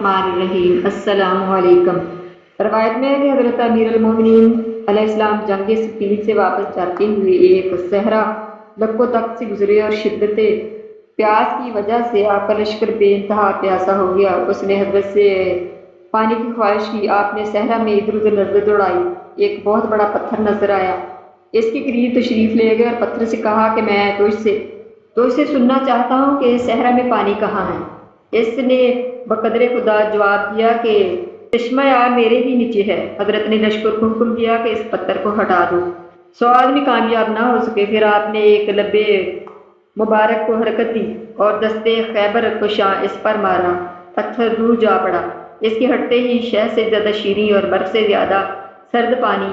الرحمن الرحیم۔ السلام علیکم۔ روایت میں ہے کہ حضرت امیر المومنین علیہ السلام جنگ صفین سے واپس جاتے ہوئے ایک صحرا لکو تک سے گزرے اور شدت پیاس کی وجہ سے آپ کا لشکر بے انتہا پیاسا ہو گیا۔ اس نے حضرت سے پانی کی خواہش کی۔ آپ نے صحرا میں ادھر ادھر نظر دوڑائی، ایک بہت بڑا پتھر نظر آیا، اس کے قریب تشریف لے گئے اور پتھر سے کہا کہ میں تو اس سے سننا چاہتا ہوں کہ صحرا میں پانی کہاں ہے۔ اس نے بقدر خدا جواب دیا کہ چشمہ آب میرے ہی نیچے ہے۔ حضرت نے لشکر کو حکم دیا کہ اس پتھر کو ہٹا دو، 100 آدمی کامیاب نہ ہو سکے۔ پھر آپ نے ایک لبے مبارک کو حرکت دی اور دستے خیبر کشاں اس پر مارا، پتھر دور جا پڑا۔ اس کے ہٹتے ہی شہد سے زیادہ شیریں اور برف سے زیادہ سرد پانی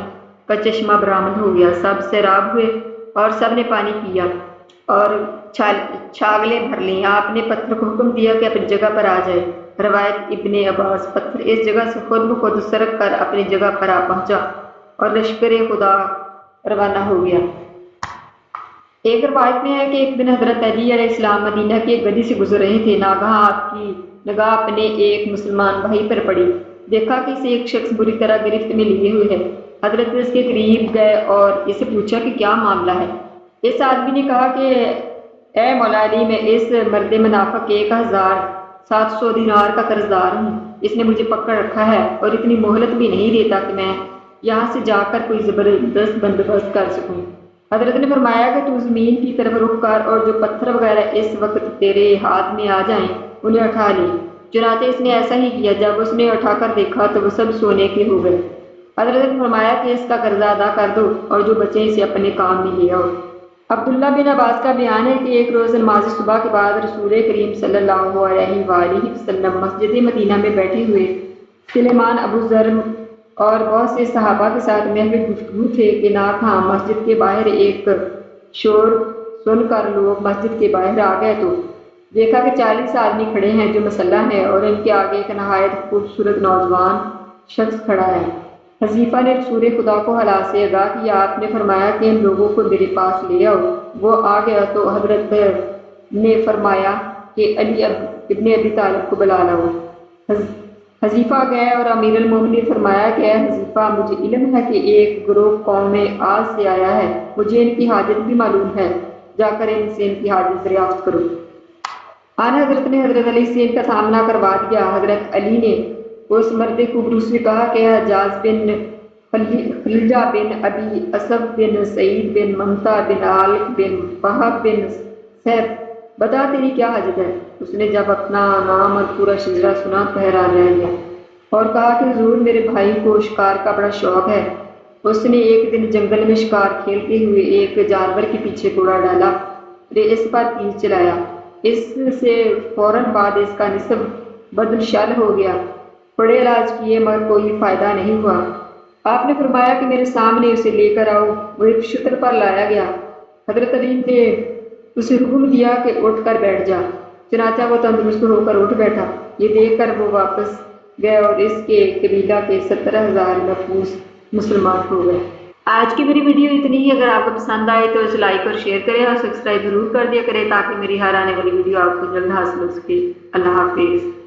کا چشمہ برآمد ہو گیا۔ سب سیراب ہوئے اور سب نے پانی پیا اور چھاگلیں بھر لیں۔ آپ نے پتھر کو حکم دیا کہ اپنی جگہ پر آ جائے۔ روایت ابن عباس۔ پتھر اس جگہ سے خود بخود سرک کر اپنی جگہ پر آ پہنچا اور لشکر خدا روانہ ہو گیا۔ ایک روایت میں ہے کہ ایک دن حضرت علی علیہ السلام مدینہ کی ایک گلی سے گزر رہے تھے، ناگہاں آپ کی نگاہ اپنے ایک مسلمان بھائی پر پڑی۔ دیکھا کہ اسے ایک شخص بری طرح گرفت میں لیے ہوئے ہے۔ حضرت اس کے قریب گئے اور اسے پوچھا کہ کیا معاملہ ہے۔ اس آدمی نے کہا کہ اے مولا علی، میں اس مرد منافق 1700 دینار کا قرض دار ہوں۔ اس نے مجھے پکڑ رکھا ہے اور اتنی مہلت بھی نہیں دیتا کہ میں یہاں سے جا کر کوئی زبردست بندوبست کر سکوں۔ حضرت نے فرمایا کہ تو زمین کی طرف رخ کر اور جو پتھر وغیرہ اس وقت تیرے ہاتھ میں آ جائیں انہیں اٹھا لے۔ چنانچہ اس نے ایسا ہی کیا۔ جب اس نے اٹھا کر دیکھا تو وہ سب سونے کے ہو گئے۔ حضرت نے فرمایا کہ اس کا قرضہ ادا کر دو اور جو بچے اسے اپنے کام میں لے آؤ۔ عبداللہ بن عباس کا بیان ہے کہ ایک روز نماز صبح کے بعد رسول کریم صلی اللہ علیہ وآلہ وسلم مسجد مدینہ میں بیٹھے ہوئے سلیمان ابو ذر اور بہت سے صحابہ کے ساتھ محو گفتگو تھے کہ ناگہاں مسجد کے باہر ایک شور سن کر لوگ مسجد کے باہر آ گئے تو دیکھا کہ 40 آدمی کھڑے ہیں جو مسلح ہیں اور ان کے آگے ایک نہایت خوبصورت نوجوان شخص کھڑا ہے۔ حذیفہ نے رسول خدا کو حالات سے آگاہ کیا۔ آپ نے فرمایا کہ ان لوگوں کو میرے پاس لے آؤ۔ وہ آ گیا تو حضرت نے فرمایا کہ علی ابن ابی طالب کو بلا لاؤ۔ حذیفہ گئے اور امیر المومنین نے فرمایا کہ اے حذیفہ، مجھے علم ہے کہ ایک گروہ قوم عاد سے آیا ہے، مجھے ان کی حاجت بھی معلوم ہے، جا کر ان سے ان کی حاجت دریافت کرو۔ حضرت نے حضرت علی سے ان کا سامنا کروا دیا۔ حضرت علی نے اس مرد خوبروس سے کہا کہ حجاز بن خلجہ بن ابی اسب بن سعید بن ممتا بن عالق بن وہب بن صہب، بتا تیری کیا حاجت ہے؟ اس نے جب اپنا نام اور پورا شجرہ سنا تو حیران رہ گیا اور کہا کہ حضور، میرے بھائی کو شکار کا بڑا شوق ہے۔ اس نے ایک دن جنگل میں شکار کھیلتے ہوئے ایک جانور کے پیچھے گھوڑا ڈالا، اس پر تیر چلایا۔ اس سے فوراً بعد اس کا نصف بدن شل ہو گیا۔ بڑے علاج کیے مگر کوئی فائدہ نہیں ہوا۔ آپ نے فرمایا کہ میرے سامنے اسے لے کر آؤ۔ وہ ایک شتر پر لایا گیا۔ حضرت علی نے اسے حکم دیا کہ اٹھ کر بیٹھ جا۔ چنانچہ وہ تندرست ہو کر اٹھ بیٹھا۔ یہ دیکھ کر وہ واپس گئے اور اس کے قبیلہ کے 17,000 نفوس مسلمان ہو گئے۔ آج کی میری ویڈیو اتنی ہی۔ اگر آپ کو پسند آئے تو اسے لائک اور شیئر کریں اور سبسکرائب ضرور کر دیا کریں تاکہ میری ہر آنے والی ویڈیو آپ کو جلد حاصل ہو سکے۔ اللہ حافظ۔